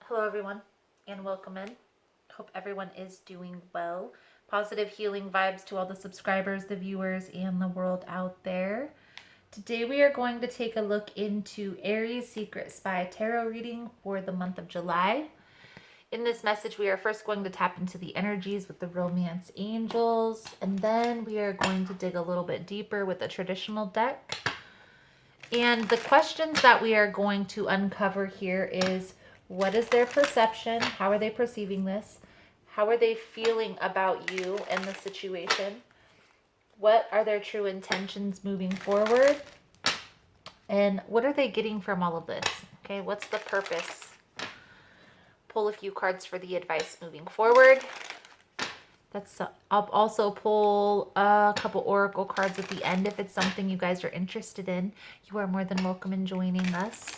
Hello everyone and welcome in. Hope everyone is doing well. Positive healing vibes to all the subscribers, the viewers, and the world out there. Today we are going to take a look into Aries Secret Spy Tarot reading for the month of July. In this message, we are first going to tap into the energies with the romance angels, and then we are going to dig a little bit deeper with the traditional deck. And the questions that we are going to uncover here is, what is their perception? How are they perceiving this? How are they feeling about you and the situation? What are their true intentions moving forward? And what are they getting from all of this? Okay, what's the purpose? Pull a few cards for the advice moving forward. I'll also pull a couple oracle cards at the end if it's something you guys are interested in. You are more than welcome in joining us.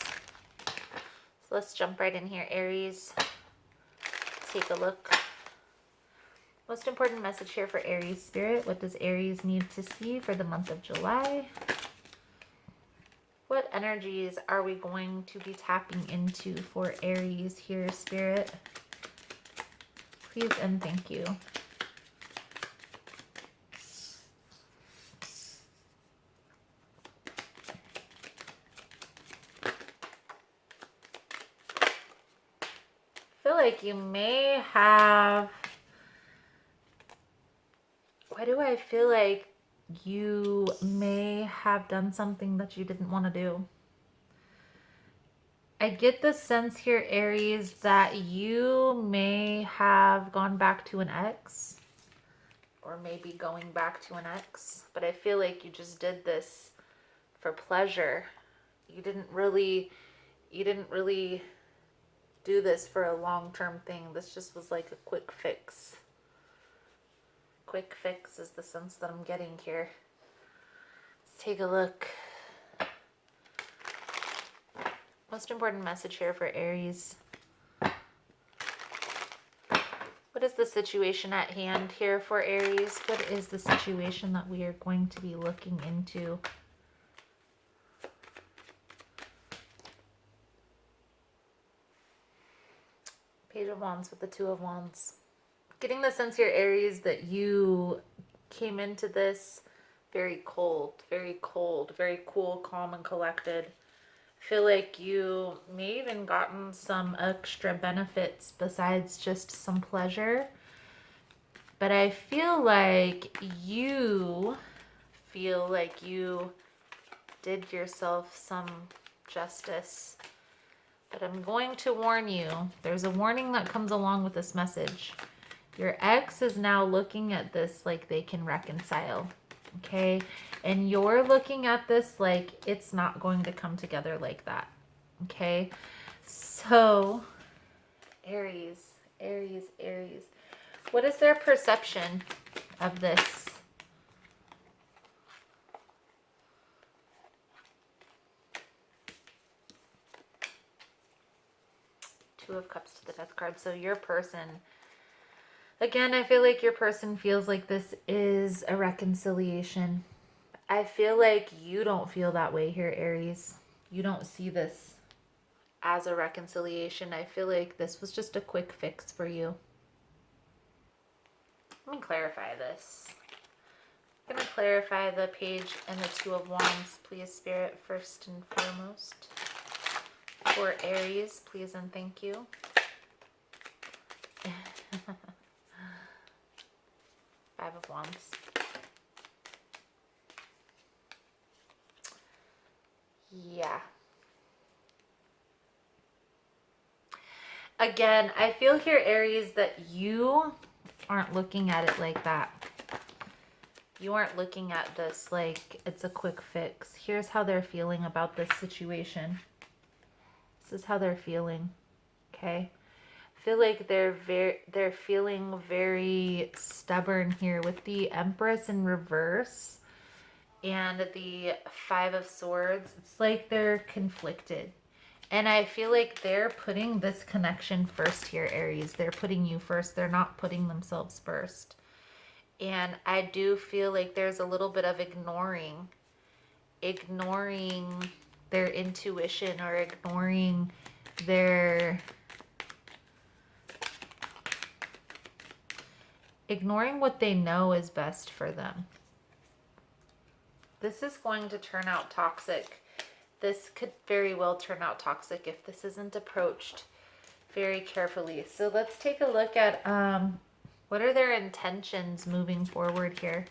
So let's jump right in here, Aries. Take a look. Most important message here for Aries Spirit. What does Aries need to see for the month of July? What energies are we going to be tapping into for Aries here, Spirit? Please and thank you. I feel like you may have... Why do I feel like you may have done something that you didn't want to do? I get the sense here, Aries, that you may have gone back to an ex, or maybe going back to an ex, but I feel like you just did this for pleasure. You didn't really do this for a long-term thing. This just was like a quick fix. Quick fix is the sense that I'm getting here. Let's take a look. Most important message here for Aries. What is the situation at hand here for Aries? What is the situation that we are going to be looking into? Page of Wands with the Two of Wands. Getting the sense here, Aries, that you came into this very cold, very cool, calm, and collected. I feel like you may even gotten some extra benefits besides just some pleasure. But I feel like you did yourself some justice. But I'm going to warn you, there's a warning that comes along with this message. Your ex is now looking at this like they can reconcile, okay? And you're looking at this like it's not going to come together like that, okay? So, Aries. What is their perception of this? Two of Cups to the Death card. So your person... Again, I feel like your person feels like this is a reconciliation. I feel like you don't feel that way here, Aries. You don't see this as a reconciliation. I feel like this was just a quick fix for you. Let me clarify this. I'm going to clarify the page and the Two of Wands, please, Spirit, first and foremost. For Aries, please and thank you. Five of Wands. Yeah. Again, I feel here, Aries, that you aren't looking at it like that. You aren't looking at this like it's a quick fix. Here's how they're feeling about this situation. This is how they're feeling, okay? I feel like they're feeling very stubborn here with the Empress in reverse and the Five of Swords. It's like they're conflicted. And I feel like they're putting this connection first here, Aries. They're putting you first. They're not putting themselves first. And I do feel like there's a little bit of ignoring their intuition or ignoring their ignoring what they know is best for them. This is going to turn out toxic. This could very well turn out toxic if this isn't approached very carefully. So let's take a look at what are their intentions moving forward here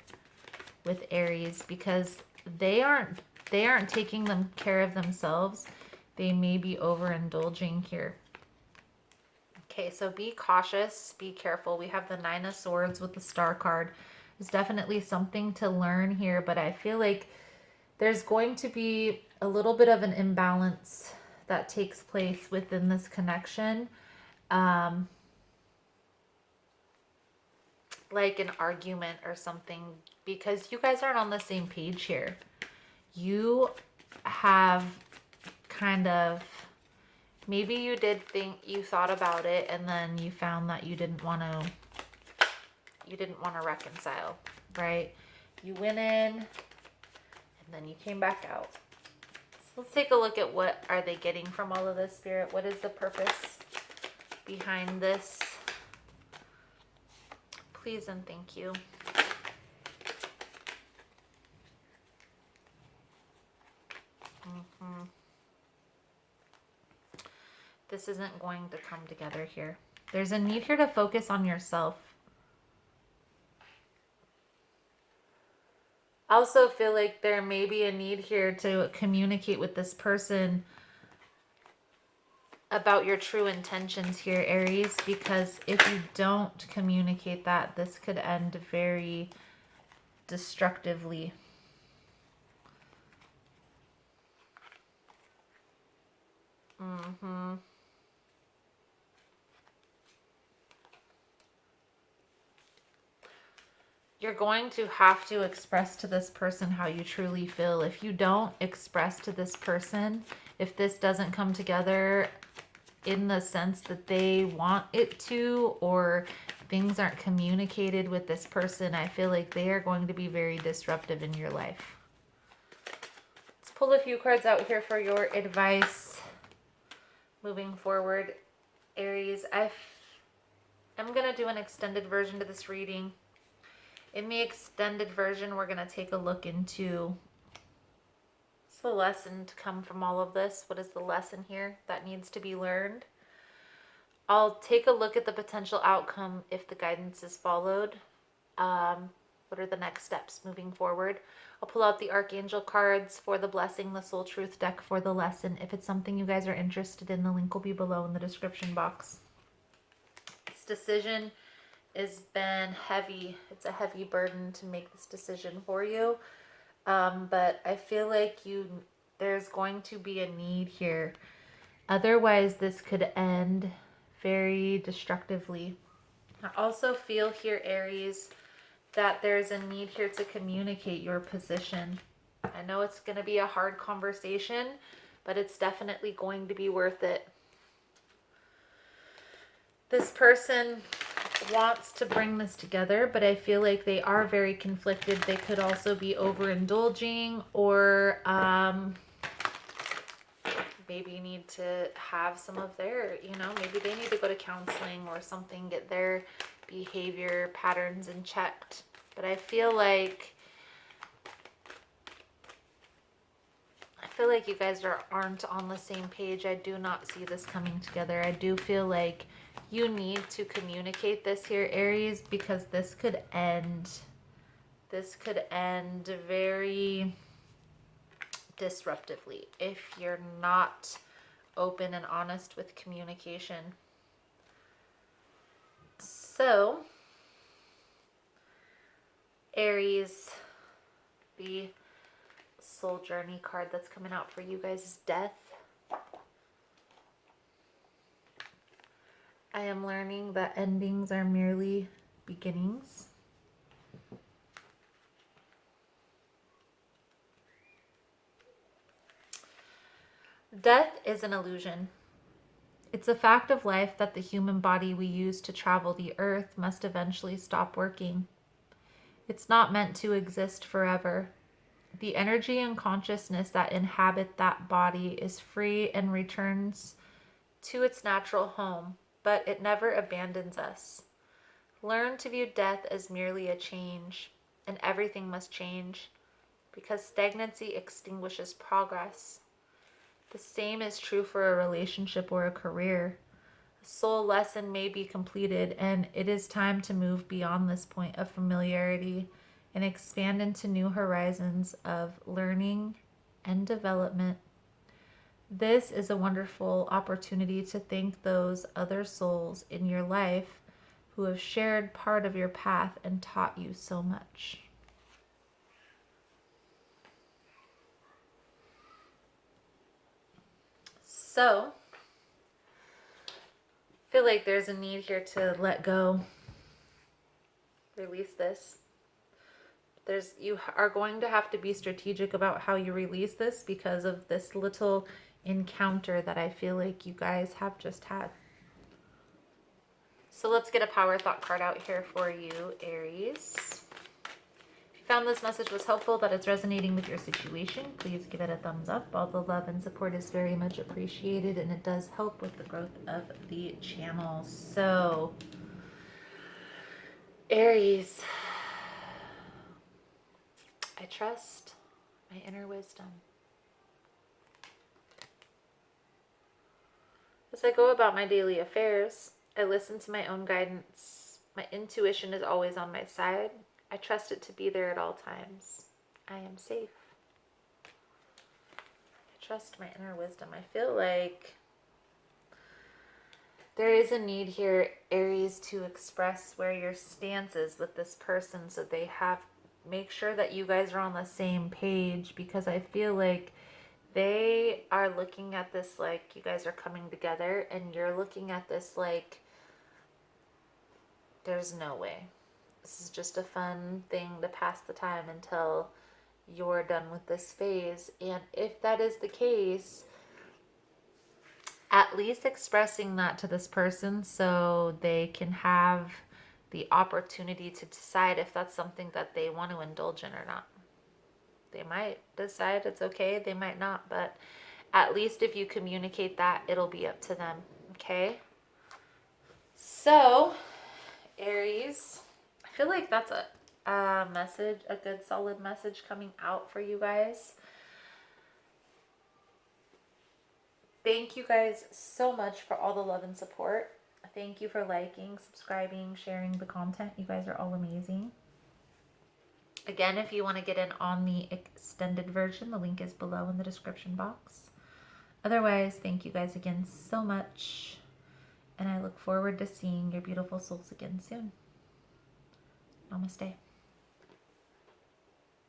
with Aries, because they aren't taking care of themselves. They may be overindulging here. Okay, so be cautious, be careful. We have the Nine of Swords with the Star card. There's definitely something to learn here, but I feel like there's going to be a little bit of an imbalance that takes place within this connection. Like an argument or something, because you guys aren't on the same page here. You have kind of, maybe you did think, you thought about it, and then you found that you didn't want to reconcile, right? You went in and then you came back out. So let's take a look at what are they getting from all of this, Spirit. What is the purpose behind this? Please and thank you. This isn't going to come together here. There's a need here to focus on yourself. I also feel like there may be a need here to communicate with this person about your true intentions here, Aries, because if you don't communicate that, this could end very destructively. You're going to have to express to this person how you truly feel. If you don't express to this person, if this doesn't come together in the sense that they want it to, or things aren't communicated with this person, I feel like they are going to be very disruptive in your life. Let's pull a few cards out here for your advice moving forward, Aries. I'm going to do an extended version to this reading. In the extended version, we're going to take a look into what's the lesson to come from all of this. What is the lesson here that needs to be learned? I'll take a look at the potential outcome if the guidance is followed. What are the next steps moving forward? I'll pull out the Archangel cards for the blessing, the Soul Truth deck for the lesson. If it's something you guys are interested in, the link will be below in the description box. This decision has been heavy. It's a heavy burden to make this decision for you. But I feel like there's going to be a need here. Otherwise, this could end very destructively. I also feel here, Aries, that there's a need here to communicate your position. I know it's going to be a hard conversation, but it's definitely going to be worth it. This person wants to bring this together, but I feel like they are very conflicted. They could also be overindulging, or maybe need to have some of their, maybe they need to go to counseling or something, get their behavior patterns in checked. But I feel like you guys aren't on the same page. I do not see this coming together. I do feel like you need to communicate this here, Aries, because this could end very disruptively if you're not open and honest with communication. So, Aries, the soul journey card that's coming out for you guys is Death. I am learning that endings are merely beginnings. Death is an illusion. It's a fact of life that the human body we use to travel the earth must eventually stop working. It's not meant to exist forever. The energy and consciousness that inhabit that body is free and returns to its natural home, but it never abandons us. Learn to view death as merely a change, and everything must change, because stagnancy extinguishes progress. The same is true for a relationship or a career. A soul lesson may be completed, and it is time to move beyond this point of familiarity and expand into new horizons of learning and development. This is a wonderful opportunity to thank those other souls in your life who have shared part of your path and taught you so much. So, I feel like there's a need here to let go, release this. You are going to have to be strategic about how you release this because of this little encounter that I feel like you guys have just had. So let's get a power thought card out here for you, Aries. If you found this message was helpful, that it's resonating with your situation, please give it a thumbs up. All the love and support is very much appreciated, and it does help with the growth of the channel. So, Aries, I trust my inner wisdom. As I go about my daily affairs, I listen to my own guidance. My intuition is always on my side. I trust it to be there at all times. I am safe. I trust my inner wisdom. I feel like there is a need here, Aries, to express where your stance is with this person so they make sure that you guys are on the same page, because I feel like they are looking at this like you guys are coming together, and you're looking at this like there's no way. This is just a fun thing to pass the time until you're done with this phase. And if that is the case, at least expressing that to this person so they can have the opportunity to decide if that's something that they want to indulge in or not. They might decide it's okay, they might not, but at least if you communicate that, it'll be up to them, okay? So, Aries, I feel like that's a message, a good solid message coming out for you guys. Thank you guys so much for all the love and support. Thank you for liking, subscribing, sharing the content. You guys are all amazing. Again, if you want to get in on the extended version, the link is below in the description box. Otherwise, thank you guys again so much, and I look forward to seeing your beautiful souls again soon. Namaste.